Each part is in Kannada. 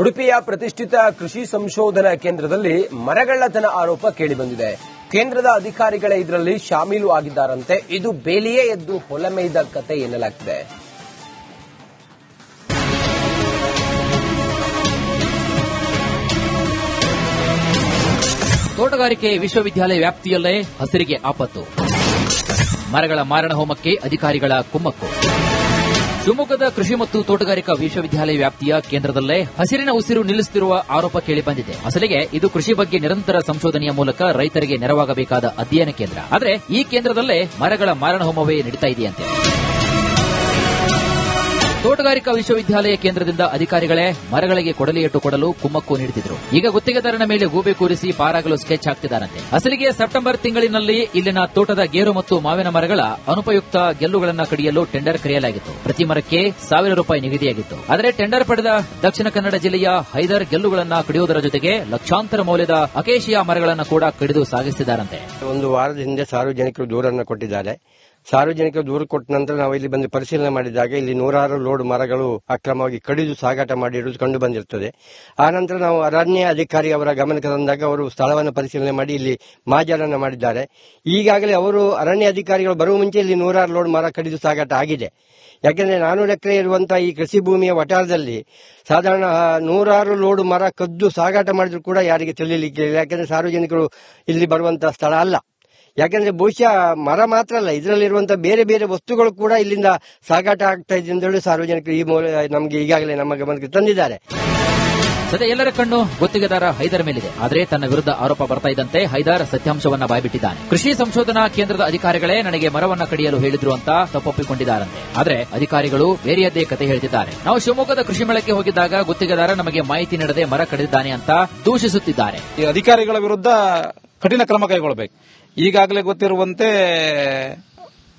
ಉಡುಪಿಯ ಪ್ರತಿಷ್ಠಿತ ಕೃಷಿ ಸಂಶೋಧನಾ ಕೇಂದ್ರದಲ್ಲಿ ಮರಗಳ್ಳತನ ಆರೋಪ ಕೇಳಿಬಂದಿದೆ. ಕೇಂದ್ರದ ಅಧಿಕಾರಿಗಳೇ ಇದರಲ್ಲಿ ಶಾಮೀಲು ಆಗಿದ್ದಾರಂತೆ. ಇದು ಬೇಲಿಯೇ ಎದ್ದು ಹೊಲಮೇಯ್ದ ಕತೆ ಎನ್ನಲಾಗ್ತಿದೆ. ತೋಟಗಾರಿಕೆ ವಿಶ್ವವಿದ್ಯಾಲಯ ವ್ಯಾಪ್ತಿಯಲ್ಲೇ ಹಸಿರಿಗೆ ಆಪತ್ತು. ಮರಗಳ ಮಾರಣ ಹೋಮಕ್ಕೆ ಅಧಿಕಾರಿಗಳ ಕುಮ್ಮಕ್ಕು. ಶಿವಮೊಗ್ಗದ ಕೃಷಿ ಮತ್ತು ತೋಟಗಾರಿಕಾ ವಿಶ್ವವಿದ್ಯಾಲಯ ವ್ಯಾಪ್ತಿಯ ಕೇಂದ್ರದಲ್ಲೇ ಹಸಿರಿನ ಉಸಿರು ನಿಲ್ಲಿಸುತ್ತಿರುವ ಆರೋಪ ಕೇಳಿಬಂದಿದೆ. ಅಸಲಿಗೆ ಇದು ಕೃಷಿ ಬಗ್ಗೆ ನಿರಂತರ ಸಂಶೋಧನೆಯ ಮೂಲಕ ರೈತರಿಗೆ ನೆರವಾಗಬೇಕಾದ ಅಧ್ಯಯನ ಕೇಂದ್ರ. ಆದರೆ ಈ ಕೇಂದ್ರದಲ್ಲೇ ಮರಗಳ ಮಾರಣ ಹೋಮವೇ ನಡೀತಾ ಇದೆಯಂತೆ. ತೋಟಗಾರಿಕಾ ವಿಶ್ವವಿದ್ಯಾಲಯ ಕೇಂದ್ರದಿಂದ ಅಧಿಕಾರಿಗಳೇ ಮರಗಳಿಗೆ ಕೊಡಲಿಯಟ್ಟು ಕೊಡಲು ಕುಮ್ಮಕ್ಕು ನೀಡುತ್ತಿದ್ರು. ಈಗ ಗುತ್ತಿಗೆದಾರನ ಮೇಲೆ ಗೂಬೆ ಕೂರಿಸಿ ಪಾರಾಗಲು ಸ್ಕೆಚ್ ಹಾಕ್ತಿದ್ದಾರಂತೆ. ಅಸಲಿಗೆ ಸೆಪ್ಟೆಂಬರ್ ತಿಂಗಳಿನಲ್ಲಿ ಇಲ್ಲಿನ ತೋಟದ ಗೇರು ಮತ್ತು ಮಾವಿನ ಮರಗಳ ಅನುಪಯುಕ್ತ ಗೆಲ್ಲುಗಳನ್ನು ಕಡಿಯಲು ಟೆಂಡರ್ ಕರೆಯಲಾಗಿತ್ತು. ಪ್ರತಿ ಮರಕ್ಕೆ ₹1,000 ನಿಗದಿಯಾಗಿತ್ತು. ಆದರೆ ಟೆಂಡರ್ ಪಡೆದ ದಕ್ಷಿಣ ಕನ್ನಡ ಜಿಲ್ಲೆಯ ಹೈದರ್ ಗೆಲ್ಲುಗಳನ್ನು ಕಡಿಯುವುದರ ಜೊತೆಗೆ ಲಕ್ಷಾಂತರ ಮೌಲ್ಯದ ಅಕೇಶಿಯಾ ಮರಗಳನ್ನು ಕೂಡ ಕಡಿದು ಸಾಗಿಸಿದ್ದಾರಂತೆ. ಒಂದು ವಾರದ ಹಿಂದೆ ಸಾರ್ವಜನಿಕರು ದೂರನ್ನು ಕೊಟ್ಟಿದ್ದಾರೆ. ಸಾರ್ವಜನಿಕರು ದೂರು ಕೊಟ್ಟ ನಂತರ ನಾವು ಇಲ್ಲಿ ಬಂದು ಪರಿಶೀಲನೆ ಮಾಡಿದಾಗ ಇಲ್ಲಿ 100 ಲೋಡ್ ಮರಗಳು ಅಕ್ರಮವಾಗಿ ಕಡಿದು ಸಾಗಾಟ ಮಾಡಿರುವುದು ಕಂಡು ಬಂದಿರುತ್ತದೆ. ಆ ನಂತರ ನಾವು ಅರಣ್ಯ ಅಧಿಕಾರಿ ಅವರ ಗಮನಕ್ಕೆ ತಂದಾಗ ಅವರು ಸ್ಥಳವನ್ನು ಪರಿಶೀಲನೆ ಮಾಡಿ ಇಲ್ಲಿ ಮಾಜರನ್ನು ಮಾಡಿದ್ದಾರೆ. ಈಗಾಗಲೇ ಅವರು ಅರಣ್ಯ ಅಧಿಕಾರಿಗಳು ಬರುವ ಮುಂಚೆ ಇಲ್ಲಿ 100 ಲೋಡ್ ಮರ ಕಡಿದು ಸಾಗಾಟ ಆಗಿದೆ. ಯಾಕೆಂದ್ರೆ 400 ಎಕರೆ ಇರುವಂತಹ ಈ ಕೃಷಿ ಭೂಮಿಯ ವಟಾರದಲ್ಲಿ ಸಾಧಾರಣ 100 ಲೋಡ್ ಮರ ಕದ್ದು ಸಾಗಾಟ ಮಾಡಿದ್ರು ಕೂಡ ಯಾರಿಗೆ ತಿಳಿಯಲಿಕ್ಕೆ ಇಲ್ಲ. ಯಾಕೆಂದ್ರೆ ಸಾರ್ವಜನಿಕರು ಇಲ್ಲಿ ಬರುವಂತಹ ಸ್ಥಳ ಅಲ್ಲ. ಯಾಕೆಂದ್ರೆ ಬಹುಶಃ ಮರ ಮಾತ್ರ ಅಲ್ಲ, ಇದರಲ್ಲಿರುವಂತಹ ಬೇರೆ ಬೇರೆ ವಸ್ತುಗಳು ಕೂಡ ಇಲ್ಲಿಂದ ಸಾಗಾಟ ಆಗ್ತಾ ಇದೆ ಅಂತ ಹೇಳಿ ಸಾರ್ವಜನಿಕರು ಈ ನಮಗೆ ಈಗಾಗಲೇ ನಮ್ಮ ಗಮನಕ್ಕೆ ತಂದಿದ್ದಾರೆ. ಸದ್ಯ ಎಲ್ಲರ ಕಣ್ಣು ಗುತ್ತಿಗೆದಾರ ಹೈದರ್ ಮೇಲಿದೆ. ಆದರೆ ತನ್ನ ವಿರುದ್ಧ ಆರೋಪ ಬರ್ತಾ ಇದ್ದಂತೆ ಹೈದರ್ ಸತ್ಯಾಂಶವನ್ನ ಬಾಯ್ಬಿಟ್ಟಿದ್ದಾನೆ. ಕೃಷಿ ಸಂಶೋಧನಾ ಕೇಂದ್ರದ ಅಧಿಕಾರಿಗಳೇ ನನಗೆ ಮರವನ್ನ ಕಡಿಯಲು ಹೇಳಿದ್ರು ಅಂತ ತಪ್ಪೊಪ್ಪಿಕೊಂಡಿದ್ದಾರಂತೆ. ಆದರೆ ಅಧಿಕಾರಿಗಳು ಬೇರೆಯದ್ದೇ ಕತೆ ಹೇಳ್ತಿದ್ದಾರೆ. ನಾವು ಶಿವಮೊಗ್ಗದ ಕೃಷಿ ಮೇಳಕ್ಕೆ ಹೋಗಿದ್ದಾಗ ಗುತ್ತಿಗೆದಾರ ನಮಗೆ ಮಾಹಿತಿ ನೀಡದೆ ಮರ ಕಡಿದಿದ್ದಾನೆ ಅಂತ ದೂಷಿಸುತ್ತಿದ್ದಾರೆ. ಈ ಅಧಿಕಾರಿಗಳ ವಿರುದ್ಧ ಕಠಿಣ ಕ್ರಮ ಕೈಗೊಳ್ಳಬೇಕು. ಈಗಾಗಲೇ ಗೊತ್ತಿರುವಂತೆ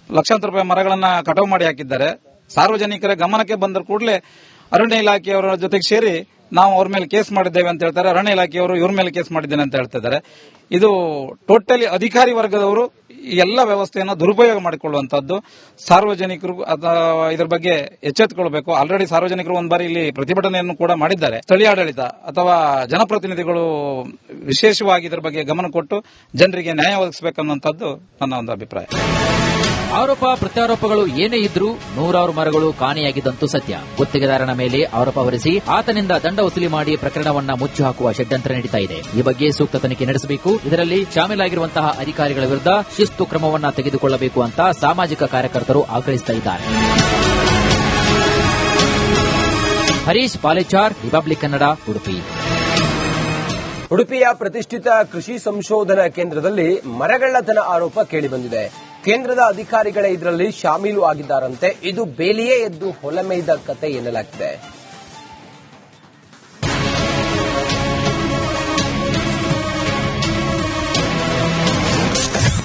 ಲಕ್ಷಾಂತರ ರೂಪಾಯಿ ಮರಗಳನ್ನ ಕಟಾವು ಮಾಡಿ ಹಾಕಿದ್ದಾರೆ. ಸಾರ್ವಜನಿಕರ ಗಮನಕ್ಕೆ ಬಂದ ಕೂಡಲೇ ಅರಣ್ಯ ಇಲಾಖೆಯವರ ಜೊತೆಗೆ ಸೇರಿ ನಾವು ಅವ್ರ ಮೇಲೆ ಕೇಸ್ ಮಾಡಿದ್ದೇವೆ ಅಂತ ಹೇಳ್ತಾರೆ. ಅರಣ್ಯ ಇಲಾಖೆಯವರು ಇವ್ರ ಮೇಲೆ ಕೇಸ್ ಮಾಡಿದ್ದೇನೆ ಅಂತ ಹೇಳ್ತಿದ್ದಾರೆ. ಇದು ಟೋಟಲಿ ಅಧಿಕಾರಿ ವರ್ಗದವರು ಈ ಎಲ್ಲ ವ್ಯವಸ್ಥೆಯನ್ನು ದುರುಪಯೋಗ ಮಾಡಿಕೊಳ್ಳುವಂತದ್ದು. ಸಾರ್ವಜನಿಕರು ಇದರ ಬಗ್ಗೆ ಎಚ್ಚೆತ್ತುಕೊಳ್ಬೇಕು. ಆಲ್ರೆಡಿ ಸಾರ್ವಜನಿಕರು ಒಂದು ಬಾರಿ ಇಲ್ಲಿ ಪ್ರತಿಭಟನೆಯನ್ನು ಕೂಡ ಮಾಡಿದ್ದಾರೆ. ಸ್ಥಳೀಯ ಆಡಳಿತ ಅಥವಾ ಜನಪ್ರತಿನಿಧಿಗಳು ವಿಶೇಷವಾಗಿ ಇದರ ಬಗ್ಗೆ ಗಮನ ಕೊಟ್ಟು ಜನರಿಗೆ ನ್ಯಾಯ ಒದಗಿಸಬೇಕನ್ನುವಂಥದ್ದು ನನ್ನ ಒಂದು ಅಭಿಪ್ರಾಯ. ಆರೋಪ ಪ್ರತ್ಯಾರೋಪಗಳು ಏನೇ ಇದ್ರೂ 100 ಮರಗಳು ಕಾಣೆಯಾಗಿದ್ದಂತೂ ಸತ್ಯ. ಗುತ್ತಿಗೆದಾರನ ಮೇಲೆ ಆರೋಪ ಹೊರಿಸಿ ಆತನಿಂದ ದಂಡ ವಸೂಲಿ ಮಾಡಿ ಪ್ರಕರಣವನ್ನ ಮುಚ್ಚಿ ಹಾಕುವ ಷಡ್ಯಂತ್ರ ನಡೀತಾ ಇದೆ. ಈ ಬಗ್ಗೆ ಸೂಕ್ತ ತನಿಖೆ ನಡೆಸಬೇಕು. ಇದರಲ್ಲಿ ಶಾಮೀಲಾಗಿರುವಂತಹ ಅಧಿಕಾರಿಗಳ ವಿರುದ್ಧ ಶಿಸ್ತು ಕ್ರಮವನ್ನ ತೆಗೆದುಕೊಳ್ಳಬೇಕು ಅಂತ ಸಾಮಾಜಿಕ ಕಾರ್ಯಕರ್ತರು ಆಗ್ರಹಿಸ್ತಾ ಇದ್ದಾರೆ. ಹರೀಶ್ ಪಾಲೇಚಾರ್, ರಿಪಬ್ಲಿಕ್ ಕನ್ನಡ, ಉಡುಪಿ. ಉಡುಪಿಯ ಪ್ರತಿಷ್ಠಿತ ಕೃಷಿ ಸಂಶೋಧನಾ ಕೇಂದ್ರದಲ್ಲಿ ಮರಗಳ್ಳತನ ಆರೋಪ ಕೇಳಿಬಂದಿದೆ. ಕೇಂದ್ರದ ಅಧಿಕಾರಿಗಳೇ ಇದರಲ್ಲಿ ಶಾಮೀಲು ಆಗಿದ್ದಾರಂತೆ. ಇದು ಬೇಲಿಯೇ ಎದ್ದು ಹೊಲಮೇಯ್ದ ಕತೆ ಎನ್ನಲಾಗ್ತಿದೆ.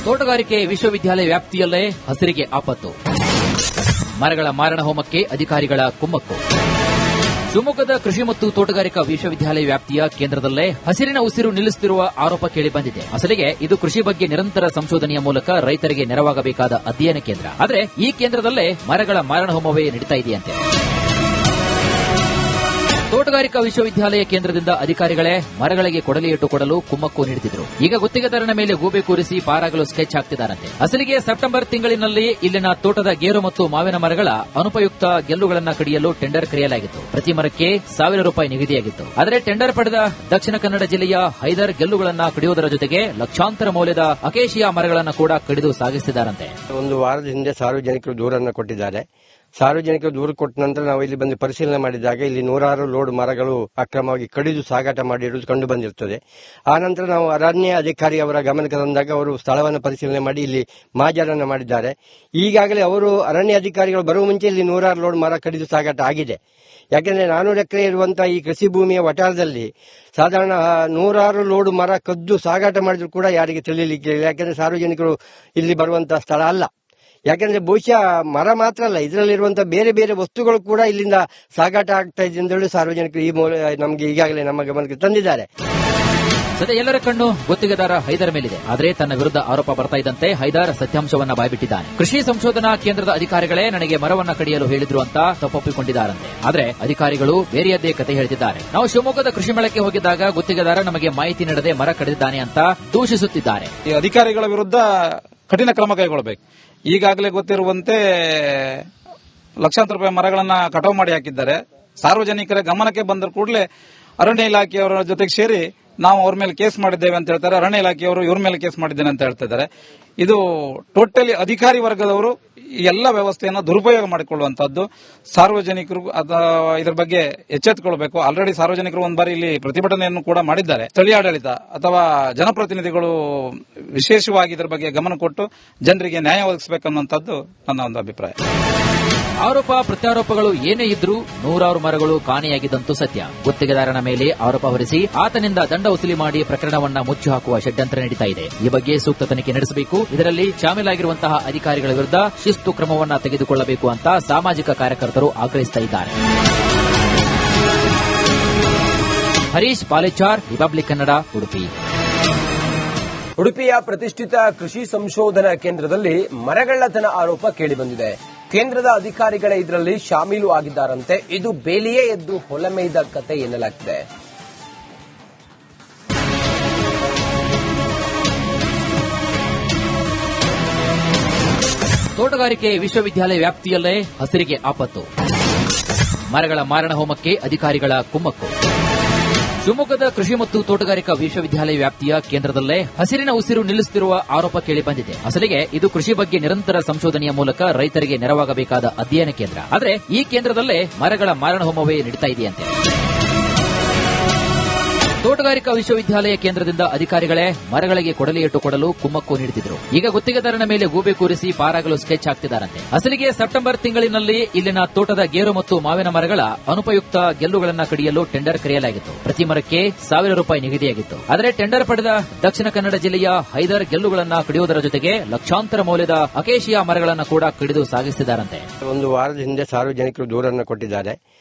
ತೋಟಗಾರಿಕೆ ವಿಶ್ವವಿದ್ಯಾಲಯ ವ್ಯಾಪ್ತಿಯಲ್ಲೇ ಹಸಿರಿಗೆ ಆಪತ್ತು. ಮರಗಳ ಮಾರಣ ಹೋಮಕ್ಕೆ ಅಧಿಕಾರಿಗಳ ಕುಮ್ಮಕ್ಕು. ಶಿವಮೊಗ್ಗದ ಕೃಷಿ ಮತ್ತು ತೋಟಗಾರಿಕಾ ವಿಶ್ವವಿದ್ಯಾಲಯ ವ್ಯಾಪ್ತಿಯ ಕೇಂದ್ರದಲ್ಲೇ ಹಸಿರಿನ ಉಸಿರು ನಿಲ್ಲಿಸುತ್ತಿರುವ ಆರೋಪ ಕೇಳಿಬಂದಿದೆ. ಅಸಲಿಗೆ ಇದು ಕೃಷಿ ಬಗ್ಗೆ ನಿರಂತರ ಸಂಶೋಧನೆಯ ಮೂಲಕ ರೈತರಿಗೆ ನೆರವಾಗಬೇಕಾದ ಅಧ್ಯಯನ ಕೇಂದ್ರ. ಆದರೆ ಈ ಕೇಂದ್ರದಲ್ಲೇ ಮರಗಳ ಮಾರಣ ಹೋಮವೇ ನಡೀತಾ ಇದೆಯಂತೆ. ತೋಟಗಾರಿಕಾ ವಿಶ್ವವಿದ್ಯಾಲಯ ಕೇಂದ್ರದಿಂದ ಅಧಿಕಾರಿಗಳೇ ಮರಗಳಿಗೆ ಕೊಡಲಿಯಟ್ಟು ಕೊಡಲು ಕುಮ್ಮಕ್ಕು ನೀಡುತ್ತಿದ್ರು. ಈಗ ಗುತ್ತಿಗೆದಾರನ ಮೇಲೆ ಗೂಬೆ ಕೂರಿಸಿ ಪಾರಾಗಲು ಸ್ಕೆಚ್ ಹಾಕ್ತಿದ್ದಾರಂತೆ. ಅಸಲಿಗೆ ಸೆಪ್ಟೆಂಬರ್ ತಿಂಗಳಿನಲ್ಲಿ ಇಲ್ಲಿನ ತೋಟದ ಗೇರು ಮತ್ತು ಮಾವಿನ ಮರಗಳ ಅನುಪಯುಕ್ತ ಗೆಲ್ಲುಗಳನ್ನು ಕಡಿಯಲು ಟೆಂಡರ್ ಕರೆಯಲಾಗಿತ್ತು. ಪ್ರತಿ ಮರಕ್ಕೆ ₹1,000 ನಿಗದಿಯಾಗಿತ್ತು. ಆದರೆ ಟೆಂಡರ್ ಪಡೆದ ದಕ್ಷಿಣ ಕನ್ನಡ ಜಿಲ್ಲೆಯ ಹೈದರ್ ಗೆಲ್ಲುಗಳನ್ನು ಕಡಿಯುವುದರ ಜೊತೆಗೆ ಲಕ್ಷಾಂತರ ಮೌಲ್ಯದ ಅಕೇಶಿಯಾ ಮರಗಳನ್ನು ಕೂಡ ಕಡಿದು ಸಾಗಿಸಿದ್ದಾರಂತೆ. ಒಂದು ವಾರದ ಹಿಂದೆ ಸಾರ್ವಜನಿಕರು ದೂರನ್ನು ಕೊಟ್ಟಿದ್ದಾರೆ. ಸಾರ್ವಜನಿಕರು ದೂರು ಕೊಟ್ಟ ನಂತರ ನಾವು ಇಲ್ಲಿ ಬಂದು ಪರಿಶೀಲನೆ ಮಾಡಿದಾಗ ಇಲ್ಲಿ 100 ಲೋಡ್ ಮರಗಳು ಅಕ್ರಮವಾಗಿ ಕಡಿದು ಸಾಗಾಟ ಮಾಡಿರುವುದು ಕಂಡು ಬಂದಿರುತ್ತದೆ. ಆ ನಂತರ ನಾವು ಅರಣ್ಯ ಅಧಿಕಾರಿ ಅವರ ಗಮನಕ್ಕೆ ತಂದಾಗ ಅವರು ಸ್ಥಳವನ್ನು ಪರಿಶೀಲನೆ ಮಾಡಿ ಇಲ್ಲಿ ಮಾಜರನ್ನು ಮಾಡಿದ್ದಾರೆ. ಈಗಾಗಲೇ ಅವರು ಅರಣ್ಯ ಅಧಿಕಾರಿಗಳು ಬರುವ ಮುಂಚೆ ಇಲ್ಲಿ 100 ಲೋಡ್ ಮರ ಕಡಿದು ಸಾಗಾಟ ಆಗಿದೆ. ಯಾಕೆಂದ್ರೆ 400 ಎಕರೆ ಇರುವಂತಹ ಈ ಕೃಷಿ ಭೂಮಿಯ ವಟಾರದಲ್ಲಿ ಸಾಧಾರಣ 100 ಲೋಡ್ ಮರ ಕದ್ದು ಸಾಗಾಟ ಮಾಡಿದ್ರು ಕೂಡ ಯಾರಿಗೆ ತಿಳಿಯಲಿಕ್ಕೆ ಇಲ್ಲ. ಯಾಕೆಂದ್ರೆ ಸಾರ್ವಜನಿಕರು ಇಲ್ಲಿ ಬರುವಂತಹ ಸ್ಥಳ ಅಲ್ಲ. ಯಾಕೆಂದ್ರೆ ಬಹುಶಃ ಮರ ಮಾತ್ರ ಅಲ್ಲ, ಇದರಲ್ಲಿರುವಂತಹ ಬೇರೆ ಬೇರೆ ವಸ್ತುಗಳು ಕೂಡ ಇಲ್ಲಿಂದ ಸಾಗಾಟ ಆಗ್ತಾ ಇದೆ ಅಂತ ಹೇಳಿ ಸಾರ್ವಜನಿಕರು ನಮಗೆ ಈಗಾಗಲೇ ನಮ್ಮ ಗಮನಕ್ಕೆ ತಂದಿದ್ದಾರೆ. ಸದ್ಯ ಎಲ್ಲರ ಕಣ್ಣು ಗುತ್ತಿಗೆದಾರ ಹೈದರ್ ಮೇಲಿದೆ. ಆದರೆ ತನ್ನ ವಿರುದ್ಧ ಆರೋಪ ಬರ್ತಾ ಇದ್ದಂತೆ ಹೈದರ್ ಸತ್ಯಾಂಶವನ್ನ ಬಾಯ್ಬಿಟ್ಟಿದ್ದಾನೆ. ಕೃಷಿ ಸಂಶೋಧನಾ ಕೇಂದ್ರದ ಅಧಿಕಾರಿಗಳೇ ನನಗೆ ಮರವನ್ನ ಕಡಿಯಲು ಹೇಳಿದ್ರು ಅಂತ ತಪ್ಪೊಪ್ಪಿಕೊಂಡಿದ್ದಾರಂತೆ. ಆದರೆ ಅಧಿಕಾರಿಗಳು ಬೇರೆಯದ್ದೇ ಕತೆ ಹೇಳ್ತಿದ್ದಾರೆ. ನಾವು ಶಿವಮೊಗ್ಗದ ಕೃಷಿ ಮೇಳಕ್ಕೆ ಹೋಗಿದ್ದಾಗ ಗುತ್ತಿಗೆದಾರ ನಮಗೆ ಮಾಹಿತಿ ನೀಡದೆ ಮರ ಕಡಿದಿದ್ದಾನೆ ಅಂತ ದೂಷಿಸುತ್ತಿದ್ದಾರೆ. ಈ ಅಧಿಕಾರಿಗಳ ವಿರುದ್ಧ ಕಠಿಣ ಕ್ರಮ ಕೈಗೊಳ್ಳಬೇಕು. ಈಗಾಗಲೇ ಗೊತ್ತಿರುವಂತೆ ಲಕ್ಷಾಂತರ ರೂಪಾಯಿ ಮರಗಳನ್ನ ಕಟಾವು ಮಾಡಿ ಹಾಕಿದ್ದಾರೆ. ಸಾರ್ವಜನಿಕರ ಗಮನಕ್ಕೆ ಬಂದ ಕೂಡಲೇ ಅರಣ್ಯ ಇಲಾಖೆಯವರ ಜೊತೆಗೆ ಸೇರಿ ನಾವು ಅವ್ರ ಮೇಲೆ ಕೇಸ್ ಮಾಡಿದ್ದೇವೆ ಅಂತ ಹೇಳ್ತಾರೆ. ಅರಣ್ಯ ಇಲಾಖೆಯವರು ಇವ್ರ ಮೇಲೆ ಕೇಸ್ ಮಾಡಿದ್ದೇನೆ ಅಂತ ಹೇಳ್ತಿದ್ದಾರೆ. ಇದು ಟೋಟಲಿ ಅಧಿಕಾರಿ ವರ್ಗದವರು ಎಲ್ಲ ವ್ಯವಸ್ಥೆಯನ್ನು ದುರುಪಯೋಗ ಮಾಡಿಕೊಳ್ಳುವಂತದ್ದು. ಸಾರ್ವಜನಿಕರು ಇದರ ಬಗ್ಗೆ ಎಚ್ಚೆತ್ತುಕೊಳ್ಬೇಕು. ಆಲ್ರೆಡಿ ಸಾರ್ವಜನಿಕರು ಒಂದು ಬಾರಿ ಇಲ್ಲಿ ಪ್ರತಿಭಟನೆಯನ್ನು ಕೂಡ ಮಾಡಿದ್ದಾರೆ. ಸ್ಥಳೀಯ ಆಡಳಿತ ಅಥವಾ ಜನಪ್ರತಿನಿಧಿಗಳು ವಿಶೇಷವಾಗಿ ಇದರ ಬಗ್ಗೆ ಗಮನ ಕೊಟ್ಟು ಜನರಿಗೆ ನ್ಯಾಯ ಒದಗಿಸಬೇಕನ್ನುವಂಥದ್ದು ನನ್ನ ಒಂದು ಅಭಿಪ್ರಾಯ. ಆರೋಪ ಪ್ರತ್ಯಾರೋಪಗಳು ಏನೇ ಇದ್ರೂ ನೂರಾರು ಮರಗಳು ಕಾಣೆಯಾಗಿದ್ದಂತೂ ಸತ್ಯ. ಗುತ್ತಿಗೆದಾರನ ಮೇಲೆ ಆರೋಪ ಹೊರಿಸಿ ಆತನಿಂದ ದಂಡ ವಸೂಲಿ ಮಾಡಿ ಪ್ರಕರಣವನ್ನ ಮುಚ್ಚಿ ಹಾಕುವ ಷಡ್ಯಂತ್ರ ನಡೀತಾ ಇದೆ. ಈ ಬಗ್ಗೆ ಸೂಕ್ತ ತನಿಖೆ ನಡೆಸಬೇಕು. ಇದರಲ್ಲಿ ಶಾಮೀಲಾಗಿರುವಂತಹ ಅಧಿಕಾರಿಗಳ ವಿರುದ್ಧ ಶಿಸ್ತು ಕ್ರಮವನ್ನ ತೆಗೆದುಕೊಳ್ಳಬೇಕು ಅಂತ ಸಾಮಾಜಿಕ ಕಾರ್ಯಕರ್ತರು ಆಗ್ರಹಿಸ್ತಾ ಇದ್ದಾರೆ. ಹರೀಶ್ ಪಾಲೇಚಾರ್, ರಿಪಬ್ಲಿಕ್ ಕನ್ನಡ, ಉಡುಪಿ. ಉಡುಪಿಯ ಪ್ರತಿಷ್ಠಿತ ಕೃಷಿ ಸಂಶೋಧನಾ ಕೇಂದ್ರದಲ್ಲಿ ಮರಗಳ್ಳತನ ಆರೋಪ ಕೇಳಿಬಂದಿದೆ. ಕೇಂದ್ರದ ಅಧಿಕಾರಿಗಳೇ ಇದರಲ್ಲಿ ಶಾಮೀಲು ಆಗಿದ್ದಾರಂತೆ. ಇದು ಬೇಲಿಯೇ ಎದ್ದು ಹೊಲಮೇಯ್ದ ಕತೆ ಎನ್ನಲಾಗಿದೆ. ತೋಟಗಾರಿಕೆ ವಿಶ್ವವಿದ್ಯಾಲಯ ವ್ಯಾಪ್ತಿಯಲ್ಲೇ ಹಸಿರಿಗೆ ಆಪತ್ತು. ಮರಗಳ ಮಾರಣ ಹೋಮಕ್ಕೆ ಅಧಿಕಾರಿಗಳ ಕುಮ್ಮಕ್ಕು. ಶಿವಮೊಗ್ಗದ ಕೃಷಿ ಮತ್ತು ತೋಟಗಾರಿಕಾ ವಿಶ್ವವಿದ್ಯಾಲಯ ವ್ಯಾಪ್ತಿಯ ಕೇಂದ್ರದಲ್ಲೇ ಹಸಿರಿನ ಉಸಿರು ನಿಲ್ಲಿಸುತ್ತಿರುವ ಆರೋಪ ಕೇಳಿಬಂದಿದೆ. ಅಸಲಿಗೆ ಇದು ಕೃಷಿ ಬಗ್ಗೆ ನಿರಂತರ ಸಂಶೋಧನೆಯ ಮೂಲಕ ರೈತರಿಗೆ ನೆರವಾಗಬೇಕಾದ ಅಧ್ಯಯನ ಕೇಂದ್ರ. ಆದರೆ ಈ ಕೇಂದ್ರದಲ್ಲೇ ಮರಗಳ ಮಾರಣ ಹೋಮವೇ ನಡೀತಾ ಇದೆಯಂತೆ. ತೋಟಗಾರಿಕಾ ವಿಶ್ವವಿದ್ಯಾಲಯ ಕೇಂದ್ರದಿಂದ ಅಧಿಕಾರಿಗಳೇ ಮರಗಳಿಗೆ ಕೊಡಲಿಯಿಟ್ಟು ಕೊಡಲು ಕುಮ್ಮಕ್ಕು ನೀಡುತ್ತಿದ್ದರು. ಈಗ ಗುತ್ತಿಗೆದಾರನ ಮೇಲೆ ಗೂಬೆ ಕೂರಿಸಿ ಪಾರಾಗಲು ಸ್ಕೆಚ್ ಹಾಕ್ತಿದ್ದಾರಂತೆ. ಅಸಲಿಗೆ ಸೆಪ್ಟೆಂಬರ್ ತಿಂಗಳಿನಲ್ಲಿ ಇಲ್ಲಿನ ತೋಟದ ಗೇರು ಮತ್ತು ಮಾವಿನ ಮರಗಳ ಅನುಪಯುಕ್ತ ಗೆಲ್ಲುಗಳನ್ನು ಕಡಿಯಲು ಟೆಂಡರ್ ಕರೆಯಲಾಗಿತ್ತು. ಪ್ರತಿ ಮರಕ್ಕೆ ₹1,000 ನಿಗದಿಯಾಗಿತ್ತು. ಆದರೆ ಟೆಂಡರ್ ಪಡೆದ ದಕ್ಷಿಣ ಕನ್ನಡ ಜಿಲ್ಲೆಯ ಹೈದರ್ ಗೆಲ್ಲುಗಳನ್ನು ಕಡಿಯುವುದರ ಜೊತೆಗೆ ಲಕ್ಷಾಂತರ ಮೌಲ್ಯದ ಅಕೇಶಿಯಾ ಮರಗಳನ್ನು ಕೂಡ ಕಡಿದು ಸಾಗಿಸುತ್ತಿದ್ದಾರಂತೆ. ಒಂದು ವಾರದ ಹಿಂದೆ ಸಾರ್ವಜನಿಕರು ದೂರನ್ನು ಕೊಟ್ಟಿದ್ದಾರೆ.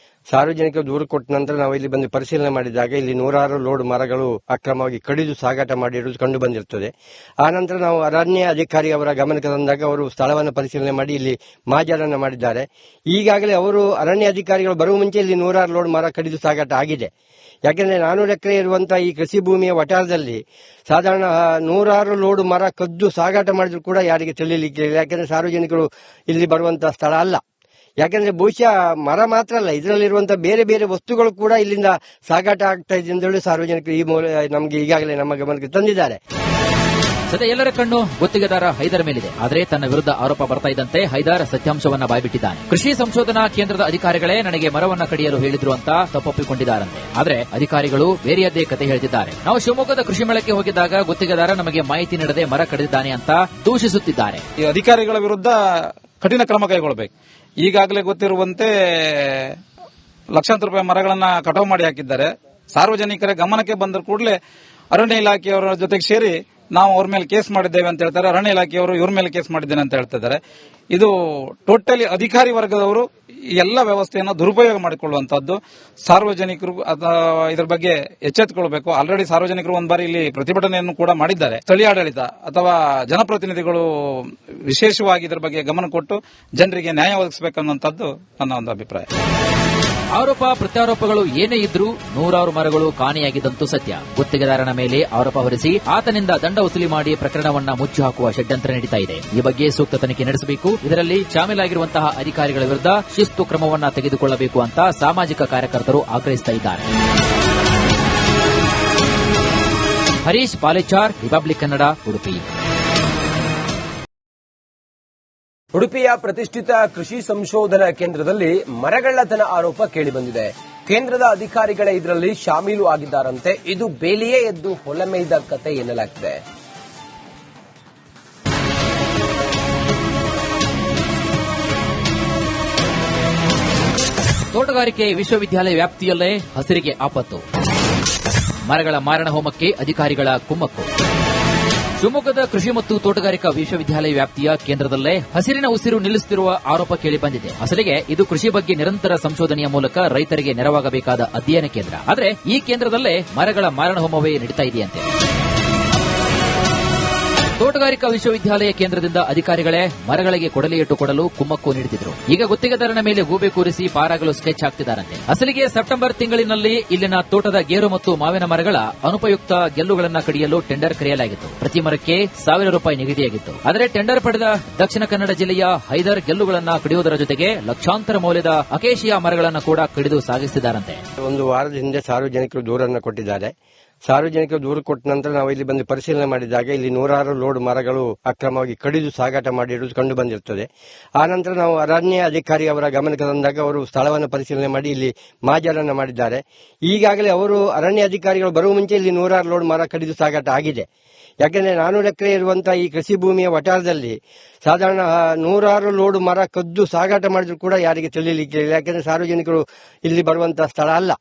ಸಾರ್ವಜನಿಕರು ದೂರು ಕೊಟ್ಟ ನಂತರ ನಾವು ಇಲ್ಲಿ ಬಂದು ಪರಿಶೀಲನೆ ಮಾಡಿದಾಗ ಇಲ್ಲಿ ನೂರಾರು ಲೋಡ್ ಮರಗಳು ಅಕ್ರಮವಾಗಿ ಕಡಿದು ಸಾಗಾಟ ಮಾಡಿರುವುದು ಕಂಡು ಬಂದಿರುತ್ತದೆ. ಆ ನಂತರ ನಾವು ಅರಣ್ಯ ಅಧಿಕಾರಿ ಅವರ ಗಮನಕ್ಕೆ ತಂದಾಗ ಅವರು ಸ್ಥಳವನ್ನು ಪರಿಶೀಲನೆ ಮಾಡಿ ಇಲ್ಲಿ ಮಾಜಾರನ್ನು ಮಾಡಿದ್ದಾರೆ. ಈಗಾಗಲೇ ಅವರು ಅರಣ್ಯ ಅಧಿಕಾರಿಗಳು ಬರುವ ಮುಂಚೆ ಇಲ್ಲಿ ನೂರಾರು ಲೋಡ್ ಮರ ಕಡಿದು ಸಾಗಾಟ ಆಗಿದೆ. ಯಾಕೆಂದ್ರೆ 400 ಎಕರೆ ಇರುವಂತಹ ಈ ಕೃಷಿ ಭೂಮಿಯ ವಟಾರದಲ್ಲಿ ಸಾಧಾರಣ 100 ಲೋಡ್ ಮರ ಕದ್ದು ಸಾಗಾಟ ಮಾಡಿದ್ರು ಕೂಡ ಯಾರಿಗೆ ತಿಳಿಯಲಿಕ್ಕೆ ಇಲ್ಲ. ಯಾಕೆಂದ್ರೆ ಸಾರ್ವಜನಿಕರು ಇಲ್ಲಿ ಬರುವಂತಹ ಸ್ಥಳ ಅಲ್ಲ. ಯಾಕೆಂದ್ರೆ ಬಹುಶಃ ಮರ ಮಾತ್ರ ಅಲ್ಲ, ಇದರಲ್ಲಿರುವಂತಹ ಬೇರೆ ಬೇರೆ ವಸ್ತುಗಳು ಕೂಡ ಇಲ್ಲಿಂದ ಸಾಗಾಟ ಆಗ್ತಾ ಇದೆ ಅಂತ ಹೇಳಿ ಸಾರ್ವಜನಿಕರು ಈ ನಮಗೆ ಈಗಾಗಲೇ ನಮ್ಮ ಗಮನಕ್ಕೆ ತಂದಿದ್ದಾರೆ. ಸದ್ಯ ಎಲ್ಲರ ಕಣ್ಣು ಗುತ್ತಿಗೆದಾರ ಹೈದರ್ ಮೇಲಿದೆ. ಆದರೆ ತನ್ನ ವಿರುದ್ಧ ಆರೋಪ ಬರ್ತಾ ಇದ್ದಂತೆ ಹೈದರ್ ಸತ್ಯಾಂಶವನ್ನ ಬಾಯ್ಬಿಟ್ಟಿದ್ದಾನೆ. ಕೃಷಿ ಸಂಶೋಧನಾ ಕೇಂದ್ರದ ಅಧಿಕಾರಿಗಳೇ ನನಗೆ ಮರವನ್ನ ಕಡಿಯಲು ಹೇಳಿದ್ರು ಅಂತ ತಪ್ಪೊಪ್ಪಿಕೊಂಡಿದ್ದಾರಂತೆ. ಆದರೆ ಅಧಿಕಾರಿಗಳು ಬೇರೆಯದ್ದೇ ಕತೆ ಹೇಳ್ತಿದ್ದಾರೆ. ನಾವು ಶಿವಮೊಗ್ಗದ ಕೃಷಿ ಮೇಳಕ್ಕೆ ಹೋಗಿದ್ದಾಗ ಗುತ್ತಿಗೆದಾರ ನಮಗೆ ಮಾಹಿತಿ ನೀಡದೆ ಮರ ಕಡಿದಿದ್ದಾನೆ ಅಂತ ದೂಷಿಸುತ್ತಿದ್ದಾರೆ. ಈ ಅಧಿಕಾರಿಗಳ ವಿರುದ್ಧ ಕಠಿಣ ಕ್ರಮ ಕೈಗೊಳ್ಳಬೇಕು. ಈಗಾಗಲೇ ಗೊತ್ತಿರುವಂತೆ ಲಕ್ಷಾಂತರ ರೂಪಾಯಿ ಮರಗಳನ್ನ ಕಟಾವು ಮಾಡಿ ಹಾಕಿದ್ದಾರೆ. ಸಾರ್ವಜನಿಕರ ಗಮನಕ್ಕೆ ಬಂದ ಕೂಡಲೇ ಅರಣ್ಯ ಇಲಾಖೆಯವರ ಜೊತೆಗೆ ಸೇರಿ ನಾವು ಅವ್ರ ಮೇಲೆ ಕೇಸ್ ಮಾಡಿದ್ದೇವೆ ಅಂತ ಹೇಳ್ತಾರೆ. ಅರಣ್ಯ ಇಲಾಖೆಯವರು ಇವ್ರ ಮೇಲೆ ಕೇಸ್ ಮಾಡಿದ್ದೇನೆ ಅಂತ ಹೇಳ್ತಿದ್ದಾರೆ. ಇದು ಟೋಟಲಿ ಅಧಿಕಾರಿ ವರ್ಗದವರು ಎಲ್ಲ ವ್ಯವಸ್ಥೆಯನ್ನು ದುರುಪಯೋಗ ಮಾಡಿಕೊಳ್ಳುವಂತದ್ದು. ಸಾರ್ವಜನಿಕರು ಇದರ ಬಗ್ಗೆ ಎಚ್ಚೆತ್ತುಕೊಳ್ಬೇಕು. ಆಲ್ರೆಡಿ ಸಾರ್ವಜನಿಕರು ಒಂದು ಬಾರಿ ಇಲ್ಲಿ ಪ್ರತಿಭಟನೆಯನ್ನು ಕೂಡ ಮಾಡಿದ್ದಾರೆ. ಸ್ಥಳೀಯ ಆಡಳಿತ ಅಥವಾ ಜನಪ್ರತಿನಿಧಿಗಳು ವಿಶೇಷವಾಗಿ ಇದರ ಬಗ್ಗೆ ಗಮನ ಕೊಟ್ಟು ಜನರಿಗೆ ನ್ಯಾಯ ಒದಗಿಸಬೇಕನ್ನುವಂಥದ್ದು ನನ್ನ ಒಂದು ಅಭಿಪ್ರಾಯ. ಆರೋಪ ಪ್ರತ್ಯಾರೋಪಗಳು ಏನೇ ಇದ್ರೂ ನೂರಾರು ಮರಗಳು ಕಾಣೆಯಾಗಿದ್ದಂತೂ ಸತ್ಯ. ಗುತ್ತಿಗೆದಾರನ ಮೇಲೆ ಆರೋಪ ಹೊರಿಸಿ ಆತನಿಂದ ದಂಡ ವಸೂಲಿ ಮಾಡಿ ಪ್ರಕರಣವನ್ನ ಮುಚ್ಚಿ ಹಾಕುವ ಷಡ್ಯಂತ್ರ ನಡೀತಾ ಇದೆ. ಈ ಬಗ್ಗೆ ಸೂಕ್ತ ತನಿಖೆ ನಡೆಸಬೇಕು. ಇದರಲ್ಲಿ ಶಾಮೀಲಾಗಿರುವಂತಹ ಅಧಿಕಾರಿಗಳ ವಿರುದ್ಧ ಶಿಸ್ತು ಕ್ರಮವನ್ನ ತೆಗೆದುಕೊಳ್ಳಬೇಕು ಅಂತ ಸಾಮಾಜಿಕ ಕಾರ್ಯಕರ್ತರು ಆಗ್ರಹಿಸ್ತಾ ಇದ್ದಾರೆ. ಹರೀಶ್ ಪಾಲೇಚಾರ್, ರಿಪಬ್ಲಿಕ್ ಕನ್ನಡ, ಉಡುಪಿ. ಉಡುಪಿಯ ಪ್ರತಿಷ್ಠಿತ ಕೃಷಿ ಸಂಶೋಧನಾ ಕೇಂದ್ರದಲ್ಲಿ ಮರಗಳ್ಳತನ ಆರೋಪ ಕೇಳಿಬಂದಿದೆ. ಕೇಂದ್ರದ ಅಧಿಕಾರಿಗಳೇ ಇದರಲ್ಲಿ ಶಾಮೀಲು ಆಗಿದ್ದಾರಂತೆ. ಇದು ಬೇಲಿಯೇ ಎದ್ದು ಹೊಲಮೇಯ್ದ ಕತೆ ಎನ್ನಲಾಗಿದೆ. ತೋಟಗಾರಿಕೆ ವಿಶ್ವವಿದ್ಯಾಲಯ ವ್ಯಾಪ್ತಿಯಲ್ಲೇ ಹಸಿರಿಗೆ ಆಪತ್ತು. ಮರಗಳ ಮಾರಣ ಹೋಮಕ್ಕೆ ಅಧಿಕಾರಿಗಳ ಕುಮ್ಮಕ್ಕು. ಶಿವಮೊಗ್ಗದ ಕೃಷಿ ಮತ್ತು ತೋಟಗಾರಿಕಾ ವಿಶ್ವವಿದ್ಯಾಲಯ ವ್ಯಾಪ್ತಿಯ ಕೇಂದ್ರದಲ್ಲೇ ಹಸಿರಿನ ಉಸಿರು ನಿಲ್ಲಿಸುತ್ತಿರುವ ಆರೋಪ ಕೇಳಿಬಂದಿದೆ. ಅಸಲಿಗೆ ಇದು ಕೃಷಿ ಬಗ್ಗೆ ನಿರಂತರ ಸಂಶೋಧನೆಯ ಮೂಲಕ ರೈತರಿಗೆ ನೆರವಾಗಬೇಕಾದ ಅಧ್ಯಯನ ಕೇಂದ್ರ. ಆದರೆ ಈ ಕೇಂದ್ರದಲ್ಲೇ ಮರಗಳ ಮಾರಣಹೋಮವೇ ನಡೀತಾ ಇದೆಯಂತೆ. ತೋಟಗಾರಿಕಾ ವಿಶ್ವವಿದ್ಯಾಲಯ ಕೇಂದ್ರದಿಂದ ಅಧಿಕಾರಿಗಳೇ ಮರಗಳಿಗೆ ಕೊಡಲಿಯಿಟ್ಟು ಕೊಡಲು ಕುಮ್ಮಕ್ಕು ನೀಡುತ್ತಿದ್ರು. ಈಗ ಗುತ್ತಿಗೆದಾರನ ಮೇಲೆ ಗೂಬೆ ಕೂರಿಸಿ ಪಾರಾಗಲು ಸ್ಕೆಚ್ ಹಾಕ್ತಿದ್ದಾರಂತೆ. ಅಸಲಿಗೆ ಸೆಪ್ಟೆಂಬರ್ ತಿಂಗಳಿನಲ್ಲಿ ಇಲ್ಲಿನ ತೋಟದ ಗೇರು ಮತ್ತು ಮಾವಿನ ಮರಗಳ ಅನುಪಯುಕ್ತ ಗೆಲ್ಲುಗಳನ್ನು ಕಡಿಯಲು ಟೆಂಡರ್ ಕರೆಯಲಾಗಿತ್ತು. ಪ್ರತಿ ಮರಕ್ಕೆ ₹1,000 ನಿಗದಿಯಾಗಿತ್ತು. ಆದರೆ ಟೆಂಡರ್ ಪಡೆದ ದಕ್ಷಿಣ ಕನ್ನಡ ಜಿಲ್ಲೆಯ ಹೈದರ್ ಗೆಲ್ಲುಗಳನ್ನು ಕಡಿಯುವುದರ ಜೊತೆಗೆ ಲಕ್ಷಾಂತರ ಮೌಲ್ಯದ ಅಕೇಶಿಯಾ ಮರಗಳನ್ನು ಕೂಡ ಕಡಿದು ಸಾಗಿಸಿದ್ದಾರಂತೆ. ಒಂದು ವಾರದ ಹಿಂದೆ ಸಾರ್ವಜನಿಕರು ದೂರನ್ನು ಕೊಟ್ಟಿದ್ದಾರೆ. ಸಾರ್ವಜನಿಕರು ದೂರು ಕೊಟ್ಟ ನಂತರ ನಾವು ಇಲ್ಲಿ ಬಂದು ಪರಿಶೀಲನೆ ಮಾಡಿದಾಗ ಇಲ್ಲಿ 100 ಲೋಡ್ ಮರಗಳು ಅಕ್ರಮವಾಗಿ ಕಡಿದು ಸಾಗಾಟ ಮಾಡಿರುವುದು ಕಂಡು ಬಂದಿರುತ್ತದೆ. ಆ ನಂತರ ನಾವು ಅರಣ್ಯ ಅಧಿಕಾರಿ ಅವರ ಗಮನಕ್ಕೆ ತಂದಾಗ ಅವರು ಸ್ಥಳವನ್ನು ಪರಿಶೀಲನೆ ಮಾಡಿ ಇಲ್ಲಿ ಮಾಜರನ್ನು ಮಾಡಿದ್ದಾರೆ. ಈಗಾಗಲೇ ಅವರು ಅರಣ್ಯ ಅಧಿಕಾರಿಗಳು ಬರುವ ಮುಂಚೆ ಇಲ್ಲಿ 100 ಲೋಡ್ ಮರ ಕಡಿದು ಸಾಗಾಟ ಆಗಿದೆ. ಯಾಕೆಂದ್ರೆ 400 ಎಕರೆ ಇರುವಂತಹ ಈ ಕೃಷಿ ಭೂಮಿಯ ವಟಾರದಲ್ಲಿ ಸಾಧಾರಣ 100 ಲೋಡ್ ಮರ ಕದ್ದು ಸಾಗಾಟ ಮಾಡಿದ್ರು ಕೂಡ ಯಾರಿಗೆ ತಿಳಿಯಲಿಕ್ಕೆ ಇಲ್ಲ. ಯಾಕೆಂದ್ರೆ ಸಾರ್ವಜನಿಕರು ಇಲ್ಲಿ ಬರುವಂತಹ ಸ್ಥಳ ಅಲ್ಲ.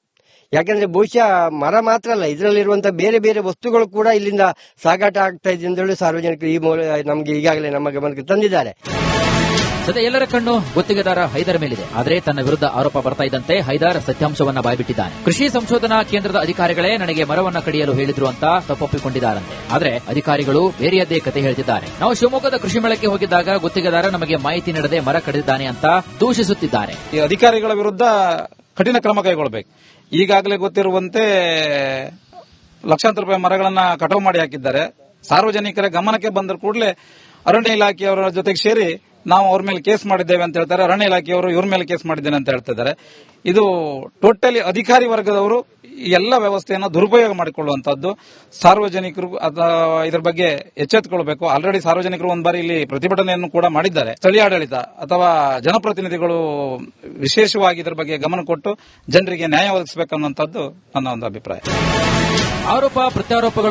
ಯಾಕೆಂದ್ರೆ ಬಹುಶಃ ಮರ ಮಾತ್ರ ಅಲ್ಲ, ಇದರಲ್ಲಿರುವಂತಹ ಬೇರೆ ಬೇರೆ ವಸ್ತುಗಳು ಕೂಡ ಇಲ್ಲಿಂದ ಸಾಗಾಟ ಆಗ್ತಾ ಇದೆ ಅಂತ ಹೇಳಿ ಸಾರ್ವಜನಿಕರು ಈ ನಮಗೆ ಈಗಾಗಲೇ ನಮ್ಮ ಗಮನಕ್ಕೆ ತಂದಿದ್ದಾರೆ. ಸದ್ಯ ಎಲ್ಲರ ಕಣ್ಣು ಗುತ್ತಿಗೆದಾರ ಹೈದರ್ ಮೇಲಿದೆ. ಆದರೆ ತನ್ನ ವಿರುದ್ಧ ಆರೋಪ ಬರ್ತಾ ಇದ್ದಂತೆ ಹೈದರ್ ಸತ್ಯಾಂಶವನ್ನ ಬಾಯ್ಬಿಟ್ಟಿದ್ದಾನೆ. ಕೃಷಿ ಸಂಶೋಧನಾ ಕೇಂದ್ರದ ಅಧಿಕಾರಿಗಳೇ ನನಗೆ ಮರವನ್ನ ಕಡಿಯಲು ಹೇಳಿದ್ರು ಅಂತ ತಪ್ಪೊಪ್ಪಿಕೊಂಡಿದ್ದಾರಂತೆ. ಆದರೆ ಅಧಿಕಾರಿಗಳು ಬೇರೆಯದ್ದೇ ಕತೆ ಹೇಳ್ತಿದ್ದಾರೆ. ನಾವು ಶಿವಮೊಗ್ಗದ ಕೃಷಿ ಮೇಳಕ್ಕೆ ಹೋಗಿದ್ದಾಗ ಗುತ್ತಿಗೆದಾರ ನಮಗೆ ಮಾಹಿತಿ ನೀಡದೆ ಮರ ಕಡಿದಿದ್ದಾನೆ ಅಂತ ದೂಷಿಸುತ್ತಿದ್ದಾರೆ. ಈ ಅಧಿಕಾರಿಗಳ ವಿರುದ್ಧ ಕಠಿಣ ಕ್ರಮ ಕೈಗೊಳ್ಳಬೇಕು. ಈಗಾಗಲೇ ಗೊತ್ತಿರುವಂತೆ ಲಕ್ಷಾಂತರ ರೂಪಾಯಿ ಮರಗಳನ್ನ ಕಟಾವು ಮಾಡಿ ಹಾಕಿದ್ದಾರೆ. ಸಾರ್ವಜನಿಕರ ಗಮನಕ್ಕೆ ಬಂದ ಕೂಡಲೇ ಅರಣ್ಯ ಇಲಾಖೆಯವರ ಜೊತೆಗೆ ಸೇರಿ ನಾವು ಅವ್ರ ಮೇಲೆ ಕೇಸ್ ಮಾಡಿದ್ದೇವೆ ಅಂತ ಹೇಳ್ತಾರೆ. ಅರಣ್ಯ ಇಲಾಖೆಯವರು ಇವ್ರ ಮೇಲೆ ಕೇಸ್ ಮಾಡಿದ್ದೇನೆ ಅಂತ ಹೇಳ್ತಿದ್ದಾರೆ. ಇದು ಟೋಟಲಿ ಅಧಿಕಾರಿ ವರ್ಗದವರು ಈ ಎಲ್ಲ ವ್ಯವಸ್ಥೆಯನ್ನು ದುರುಪಯೋಗ ಮಾಡಿಕೊಳ್ಳುವಂತದ್ದು. ಸಾರ್ವಜನಿಕರು ಇದರ ಬಗ್ಗೆ ಎಚ್ಚೆತ್ತುಕೊಳ್ಬೇಕು. ಆಲ್ರೆಡಿ ಸಾರ್ವಜನಿಕರು ಒಂದು ಬಾರಿ ಇಲ್ಲಿ ಪ್ರತಿಭಟನೆಯನ್ನು ಕೂಡ ಮಾಡಿದ್ದಾರೆ. ಸ್ಥಳೀಯ ಆಡಳಿತ ಅಥವಾ ಜನಪ್ರತಿನಿಧಿಗಳು ವಿಶೇಷವಾಗಿ ಇದರ ಬಗ್ಗೆ ಗಮನ ಕೊಟ್ಟು ಜನರಿಗೆ ನ್ಯಾಯ ಒದಗಿಸಬೇಕನ್ನುವಂಥದ್ದು ನನ್ನ ಒಂದು ಅಭಿಪ್ರಾಯ. ಆರೋಪ ಪ್ರತ್ಯಾರೋಪಗಳು